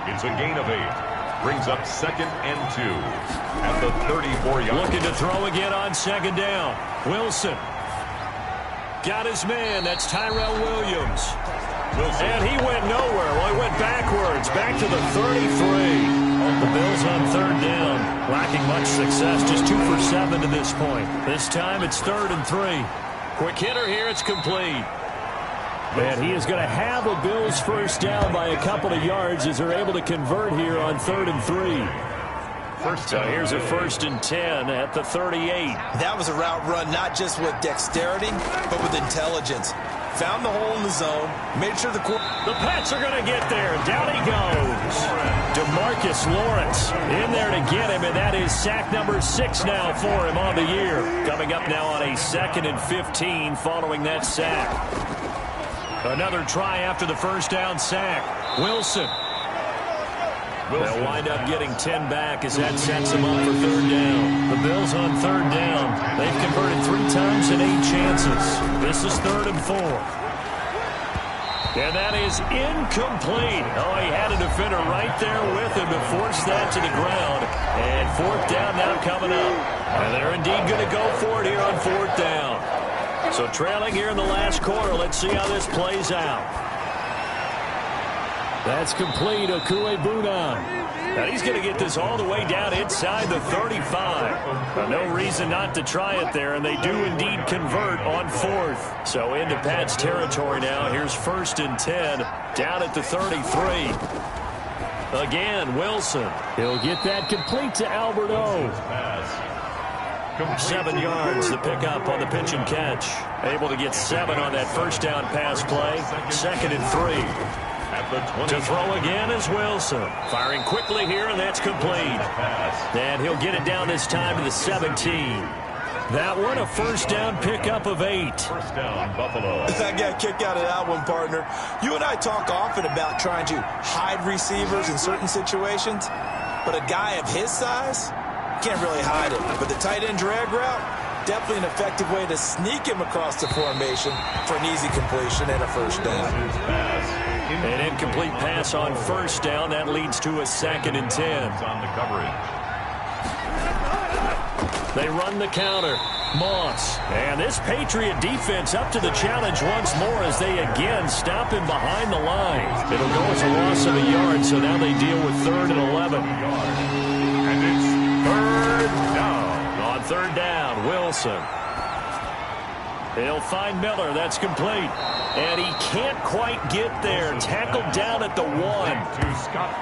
It's a gain of 8. Brings up 2nd and 2 at the 34-yard line. Looking to throw again on 2nd down. Wilson. Got his man. That's Tyrell Williams. Wilson. And he went nowhere. Well, he went backwards. Back to the 33. The Bills on 3rd down, lacking much success, just 2 for 7 to this point. This time it's 3rd and 3. Quick hitter here, it's complete. And he is going to have a Bills 1st down by a couple of yards as they're able to convert here on 3rd and 3. So here's a 1st and 10 at the 38. That was a route run not just with dexterity, but with intelligence. Found the hole in the zone, made sure the Pats are going to get there. Down he goes. DeMarcus Lawrence in there to get him, and that is sack number 6 now for him on the year. Coming up now on a 2nd and 15 following that sack. Another try after the 1st down sack. Wilson They'll wind up getting 10 back as that sets them up for third down. The Bills on third down. They've converted 3 times in 8 chances. This is 3rd and 4. And that is incomplete. Oh, he had a defender right there with him to force that to the ground. And 4th down now coming up. And they're indeed going to go for it here on 4th down. So trailing here in the last quarter. Let's see how this plays out. That's complete. Okuegbunam. Now he's going to get this all the way down inside the 35. No reason not to try it there, and they do indeed convert on 4th. So into Pat's territory now. Here's 1st and 10 down at the 33. Again, Wilson. He'll get that complete to Albert O. 7 yards, the pickup on the pitch and catch. Able to get 7 on that first down pass play. 2nd and 3. To throw again is Wilson. Firing quickly here, and that's complete. And he'll get it down this time to the 17. That one, a first down pickup of 8. First down, Buffalo. I got a kick out of that one, partner. You and I talk often about trying to hide receivers in certain situations, but a guy of his size can't really hide it. But the tight end drag route, definitely an effective way to sneak him across the formation for an easy completion and a first down. An incomplete pass on first down. That leads to a 2nd and 10. On the coverage. They run the counter. Moss. And this Patriot defense up to the challenge once more as they again stop him behind the line. It'll go as a loss of a yard, so now they deal with 3rd and 11. And it's 3rd down. On 3rd down, Wilson. He'll find Miller. That's complete. And he can't quite get there. Tackled down at the 1.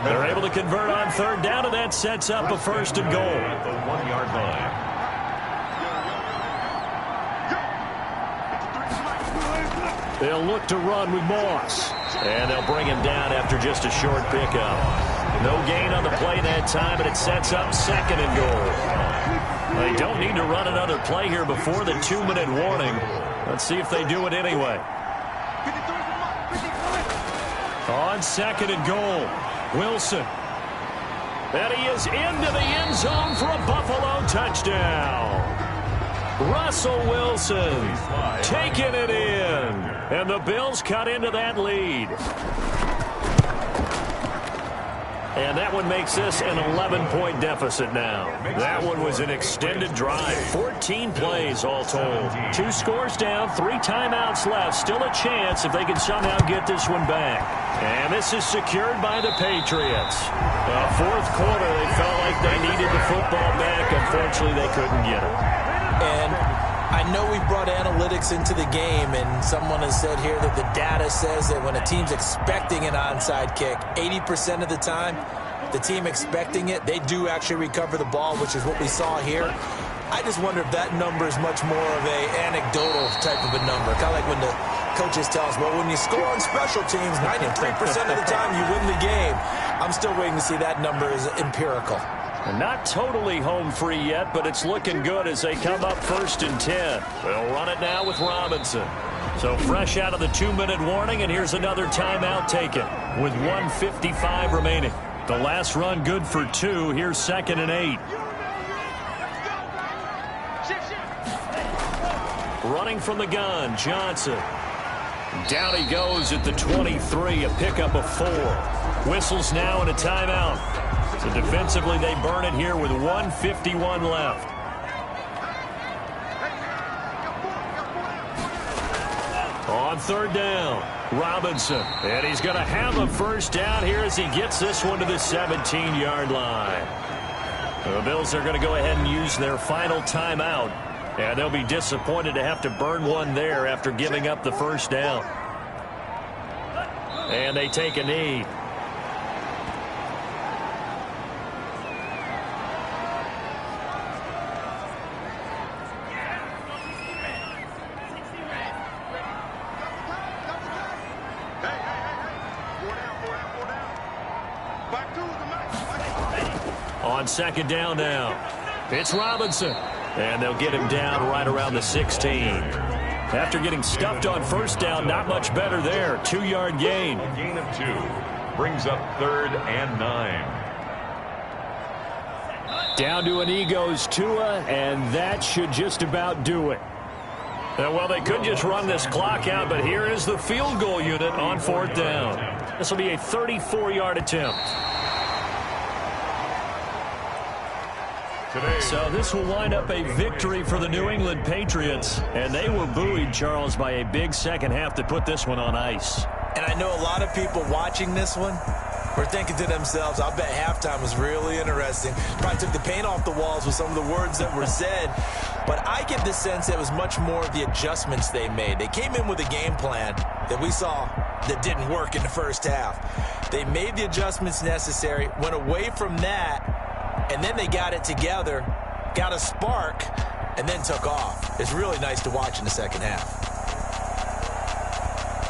They're able to convert on 3rd down, and that sets up a 1st and goal. At the 1-yard line. They'll look to run with Moss. And they'll bring him down after just a short pickup. No gain on the play that time, and it sets up 2nd and goal. They don't need to run another play here before the 2-minute warning. Let's see if they do it anyway. On 2nd and goal, Wilson. And he is into the end zone for a Buffalo touchdown. Russell Wilson taking it in. And the Bills cut into that lead. And that one makes this an 11-point deficit now. That one was an extended drive. 14 plays all told. 2 scores down, 3 timeouts left. Still a chance if they can somehow get this one back. And this is secured by the Patriots. 4th quarter, they felt like they needed the football back. Unfortunately, they couldn't get it. And I know we've brought analytics into the game, and someone has said here that the data says that when a team's expecting an onside kick, 80% of the time, the team expecting it, they do actually recover the ball, which is what we saw here. I just wonder if that number is much more of a anecdotal type of a number. Kind of like when the coaches tell us, well, when you score on special teams, 93% of the time you win the game. I'm still waiting to see that number is empirical. Not totally home free yet, but it's looking good as they come up 1st and 10. They'll run it now with Robinson. So fresh out of the 2-minute warning, and here's another timeout taken with 1:55 remaining. The last run good for 2. Here's 2nd and 8. Running from the gun, Johnson. Down he goes at the 23, a pickup of 4. Whistles now and a timeout. So defensively, they burn it here with 1:51 left. On 3rd down, Robinson. And he's going to have a first down here as he gets this one to the 17-yard line. The Bills are going to go ahead and use their final timeout. And they'll be disappointed to have to burn one there after giving up the first down. And they take a knee. On 2nd down now, it's Robinson. And they'll get him down right around the 16. After getting stuffed on first down, not much better there. 2-yard gain. A gain of 2 brings up 3rd and 9. Down to an knee goes Tua, and that should just about do it. Well, they could just run this clock out, but here is the field goal unit on 4th down. This will be a 34-yard attempt. So this will wind up a victory for the New England Patriots, and they were buoyed, Charles, by a big second half to put this one on ice. And I know a lot of people watching this one were thinking to themselves, I bet halftime was really interesting. Probably took the paint off the walls with some of the words that were said. But I get the sense it was much more of the adjustments they made. They came in with a game plan that we saw that didn't work in the first half. They made the adjustments necessary, went away from that, and then they got it together, got a spark, and then took off. It's really nice to watch in the second half.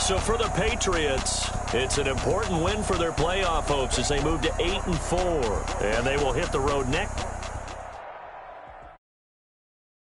So for the Patriots, it's an important win for their playoff hopes as they move to 8-4. And they will hit the road next